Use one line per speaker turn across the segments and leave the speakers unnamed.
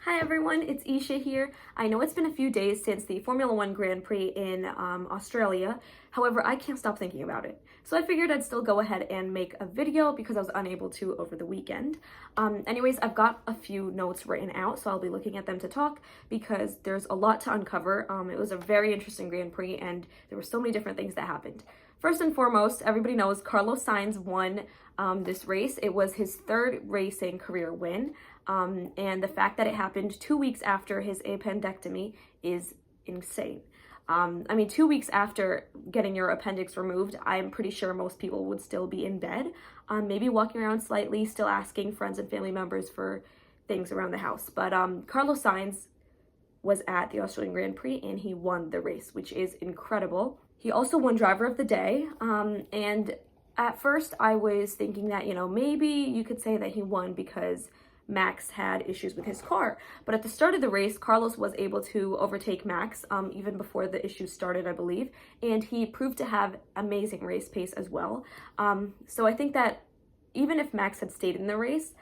Hi everyone, it's Isha here. I know it's been a few days since the Formula One Grand Prix in Australia. However, I can't stop thinking about it. So I figured I'd still go ahead and make a video because I was unable to over the weekend. Anyways, I've got a few notes written out, so I'll be looking at them to talk because there's a lot to uncover. It was a very interesting Grand Prix and there were so many different things that happened. First and foremost, everybody knows Carlos Sainz won this race. It was his third racing career win. And the fact that it happened 2 weeks after his appendectomy is insane. 2 weeks after getting your appendix removed, I'm pretty sure most people would still be in bed, maybe walking around slightly, still asking friends and family members for things around the house. But Carlos Sainz was at the Australian Grand Prix and he won the race, which is incredible. He also won Driver of the Day, and at first I was thinking that, maybe you could say that he won because Max had issues with his car. But at the start of the race, Carlos was able to overtake Max even before the issues started, I believe. And he proved to have amazing race pace as well. So I think that even if Max had stayed in the race,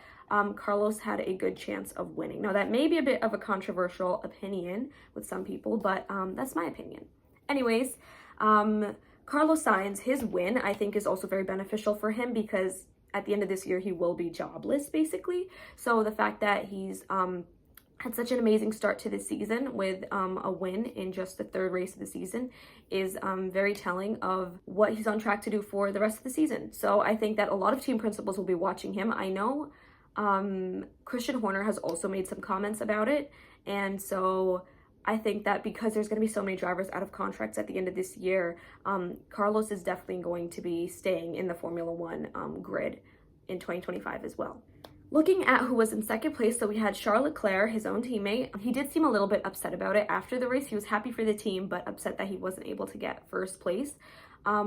Carlos had a good chance of winning. Now that may be a bit of a controversial opinion with some people, but that's my opinion. Anyways, Carlos Sainz, his win, I think is also very beneficial for him because at the end of this year, he will be jobless, basically. So the fact that he's had such an amazing start to the season with a win in just the third race of the season is very telling of what he's on track to do for the rest of the season. So I think that a lot of team principals will be watching him. I know Christian Horner has also made some comments about it. And so I think that because there's going to be so many drivers out of contracts at the end of this year, Carlos is definitely going to be staying in the Formula One grid in 2025 as well. Looking at who was in second place, so we had Charles Leclerc, his own teammate. He did seem a little bit upset about it after the race. He was happy for the team, but upset that he wasn't able to get first place,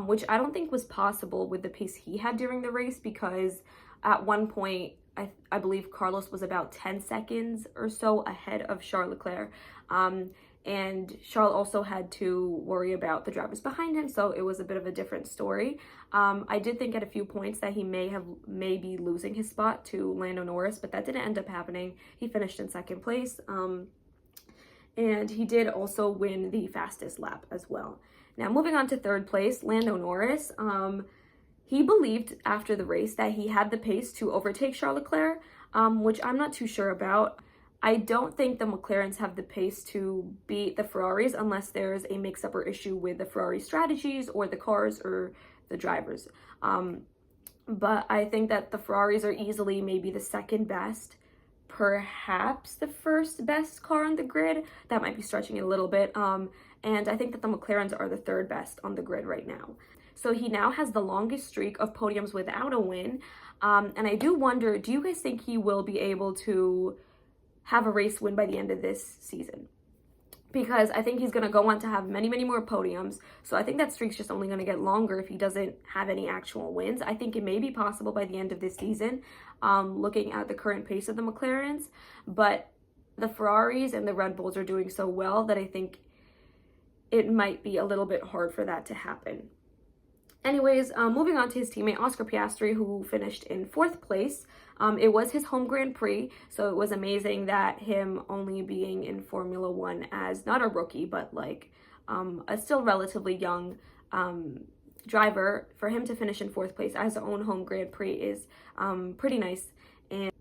which I don't think was possible with the pace he had during the race because at one point, I believe Carlos was about 10 seconds or so ahead of Charles Leclerc. And Charles also had to worry about the drivers behind him, so it was a bit of a different story. I did think at a few points that he may be losing his spot to Lando Norris, but that didn't end up happening. He finished in second place, and he did also win the fastest lap as well. Now, moving on to third place, Lando Norris. He believed after the race that he had the pace to overtake Charles Leclerc, which I'm not too sure about. I don't think the McLarens have the pace to beat the Ferraris unless there's a mix-up or issue with the Ferrari strategies or the cars or the drivers. But I think that the Ferraris are easily maybe the second best, perhaps the first best car on the grid. That might be stretching it a little bit. And I think that the McLarens are the third best on the grid right now. So he now has the longest streak of podiums without a win. And I do wonder, do you guys think he will be able to have a race win by the end of this season? Because I think he's going to go on to have many, many more podiums. So I think that streak's just only going to get longer if he doesn't have any actual wins. I think it may be possible by the end of this season, looking at the current pace of the McLarens. But the Ferraris and the Red Bulls are doing so well that I think it might be a little bit hard for that to happen. Anyways, moving on to his teammate Oscar Piastri, who finished in fourth place. It was his home Grand Prix, so it was amazing that him only being in Formula One as not a rookie, but like a still relatively young driver, for him to finish in fourth place as his own home Grand Prix is pretty nice. And,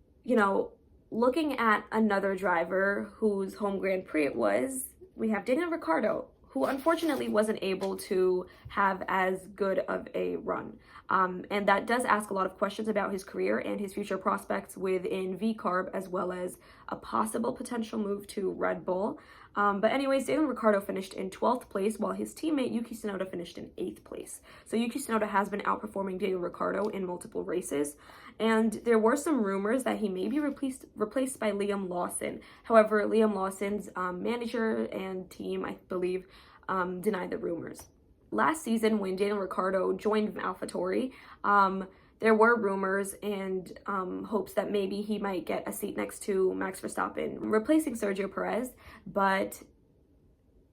looking at another driver whose home Grand Prix it was, we have Daniel Ricciardo, who unfortunately wasn't able to have as good of a run. And that does ask a lot of questions about his career and his future prospects within VCARB, as well as a possible potential move to Red Bull. But anyways, Daniel Ricciardo finished in 12th place, while his teammate Yuki Tsunoda finished in 8th place. So Yuki Tsunoda has been outperforming Daniel Ricciardo in multiple races. And there were some rumors that he may be replaced by Liam Lawson. However, Liam Lawson's manager and team, I believe, denied the rumors. Last season, when Daniel Ricciardo joined AlphaTauri, there were rumors and hopes that maybe he might get a seat next to Max Verstappen, replacing Sergio Perez. But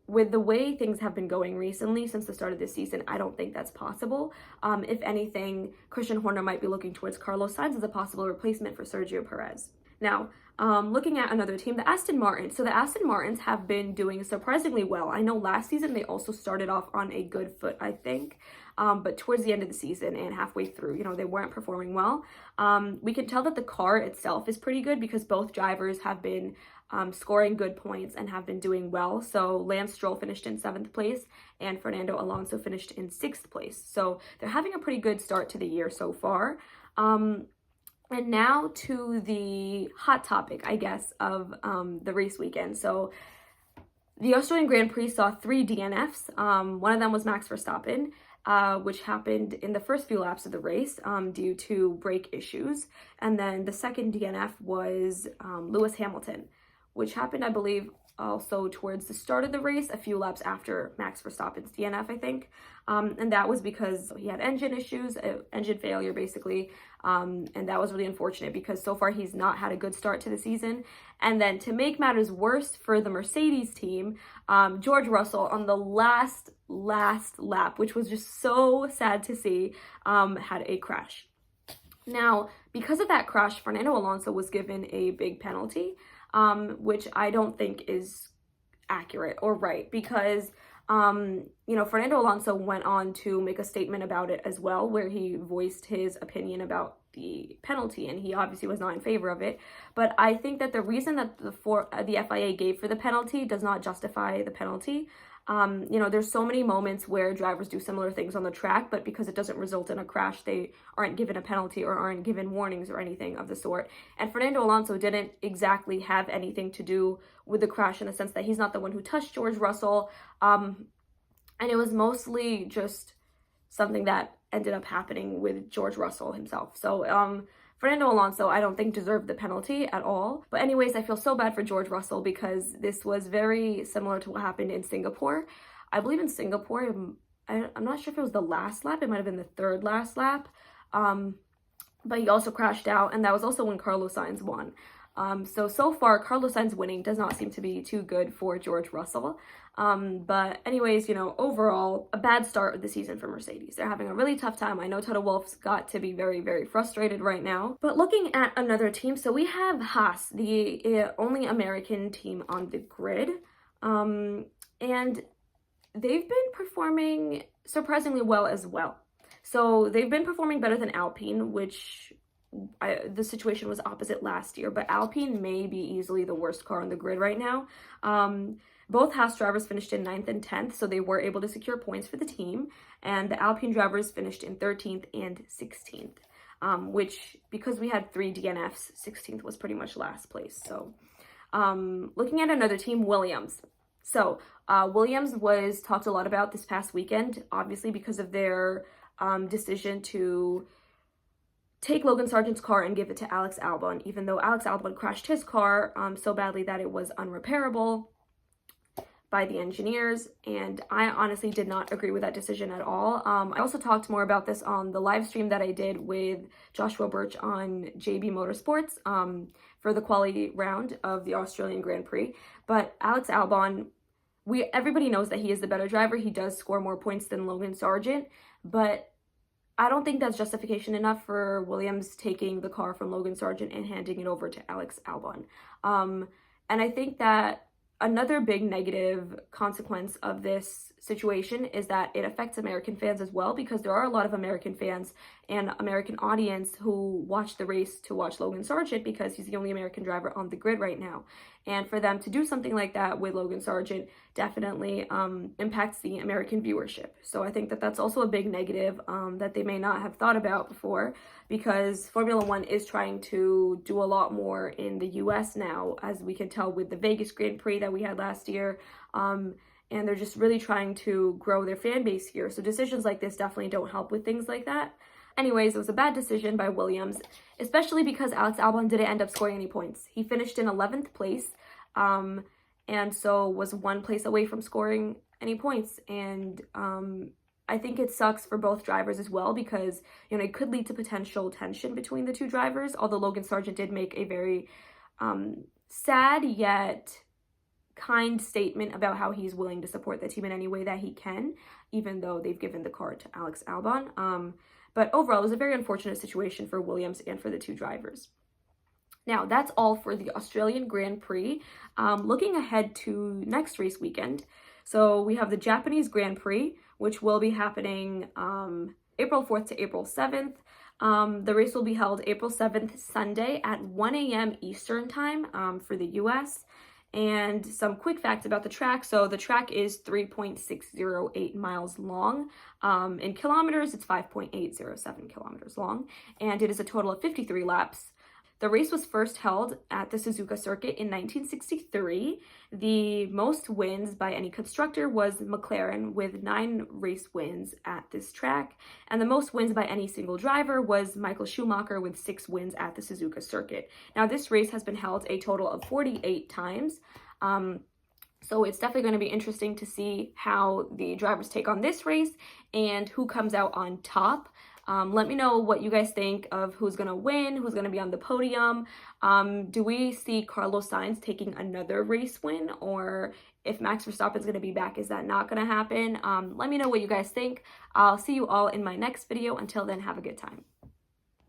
with the way things have been going recently since the start of this season, I don't think that's possible. If anything, Christian Horner might be looking towards Carlos Sainz as a possible replacement for Sergio Perez. Now, looking at another team, the Aston Martins. So the Aston Martins have been doing surprisingly well. I know last season they also started off on a good foot, I think. But towards the end of the season and halfway through, they weren't performing well. We can tell that the car itself is pretty good because both drivers have been scoring good points and have been doing well. So Lance Stroll finished in 7th place and Fernando Alonso finished in 6th place. So they're having a pretty good start to the year so far. And now to the hot topic, I guess, of the race weekend. So the Australian Grand Prix saw 3 DNFs. One of them was Max Verstappen, which happened in the first few laps of the race due to brake issues. And then the second DNF was Lewis Hamilton, which happened, I believe, also towards the start of the race, a few laps after Max Verstappen's DNF, I think. And that was because he had engine issues, engine failure, basically. And that was really unfortunate because so far he's not had a good start to the season. And then to make matters worse for the Mercedes team, George Russell on the last lap, which was just so sad to see, had a crash. Now, because of that crash, Fernando Alonso was given a big penalty, which I don't think is accurate or right because, Fernando Alonso went on to make a statement about it as well, where he voiced his opinion about the penalty, and he obviously was not in favor of it. But I think that the reason that the FIA gave for the penalty does not justify the penalty. There's so many moments where drivers do similar things on the track, but because it doesn't result in a crash, they aren't given a penalty or aren't given warnings or anything of the sort. And Fernando Alonso didn't exactly have anything to do with the crash in the sense that he's not the one who touched George Russell. And it was mostly just something that ended up happening with George Russell himself. So, Fernando Alonso, I don't think deserved the penalty at all. But anyways, I feel so bad for George Russell because this was very similar to what happened in Singapore. I believe in Singapore, I'm not sure if it was the last lap. It might have been the third last lap. But he also crashed out, and that was also when Carlos Sainz won. So far, Carlos Sainz winning does not seem to be too good for George Russell. But anyways, overall, a bad start of the season for Mercedes. They're having a really tough time. I know Toto Wolff's got to be very, very frustrated right now. But looking at another team, so we have Haas, the only American team on the grid. And they've been performing surprisingly well as well. So they've been performing better than Alpine, which the situation was opposite last year, but Alpine may be easily the worst car on the grid right now. Both Haas drivers finished in 9th and 10th, so they were able to secure points for the team, and the Alpine drivers finished in 13th and 16th, which, because we had 3 DNFs, 16th was pretty much last place. So looking at another team, Williams. So Williams was talked a lot about this past weekend, obviously because of their decision to take Logan Sargent's car and give it to Alex Albon, even though Alex Albon crashed his car so badly that it was unrepairable by the engineers, and I honestly did not agree with that decision at all. I also talked more about this on the live stream that I did with Joshua Birch on JB Motorsports for the quality round of the Australian Grand Prix. But Alex Albon, everybody knows that he is the better driver. He does score more points than Logan Sargent, but I don't think that's justification enough for Williams taking the car from Logan Sargent and handing it over to Alex Albon. And I think that another big negative consequence of this situation is that it affects American fans as well, because there are a lot of American fans and American audience who watch the race to watch Logan Sargent because he's the only American driver on the grid right now. And for them to do something like that with Logan Sargent definitely impacts the American viewership. So I think that that's also a big negative that they may not have thought about before, because Formula One is trying to do a lot more in the US now, as we can tell with the Vegas Grand Prix that we had last year. And they're just really trying to grow their fan base here. So decisions like this definitely don't help with things like that. Anyways, it was a bad decision by Williams, especially because Alex Albon didn't end up scoring any points. He finished in 11th place, and so was 1 place away from scoring any points. And I think it sucks for both drivers as well, because it could lead to potential tension between the two drivers, although Logan Sargent did make a very sad yet kind statement about how he's willing to support the team in any way that he can, even though they've given the car to Alex Albon. But overall, it was a very unfortunate situation for Williams and for the two drivers. Now, that's all for the Australian Grand Prix. Looking ahead to next race weekend, so we have the Japanese Grand Prix, which will be happening April 4th to April 7th. The race will be held April 7th, Sunday at 1 a.m. Eastern Time for the US. And some quick facts about the track. So the track is 3.608 miles long. In kilometers, it's 5.807 kilometers long. And it is a total of 53 laps. The race was first held at the Suzuka circuit in 1963. The most wins by any constructor was McLaren with 9 race wins at this track. And the most wins by any single driver was Michael Schumacher with 6 wins at the Suzuka circuit. Now, this race has been held a total of 48 times. So it's definitely going to be interesting to see how the drivers take on this race and who comes out on top. Let me know what you guys think of who's going to win, who's going to be on the podium. Do we see Carlos Sainz taking another race win? Or if Max Verstappen is going to be back, is that not going to happen? Let me know what you guys think. I'll see you all in my next video. Until then, have a good time.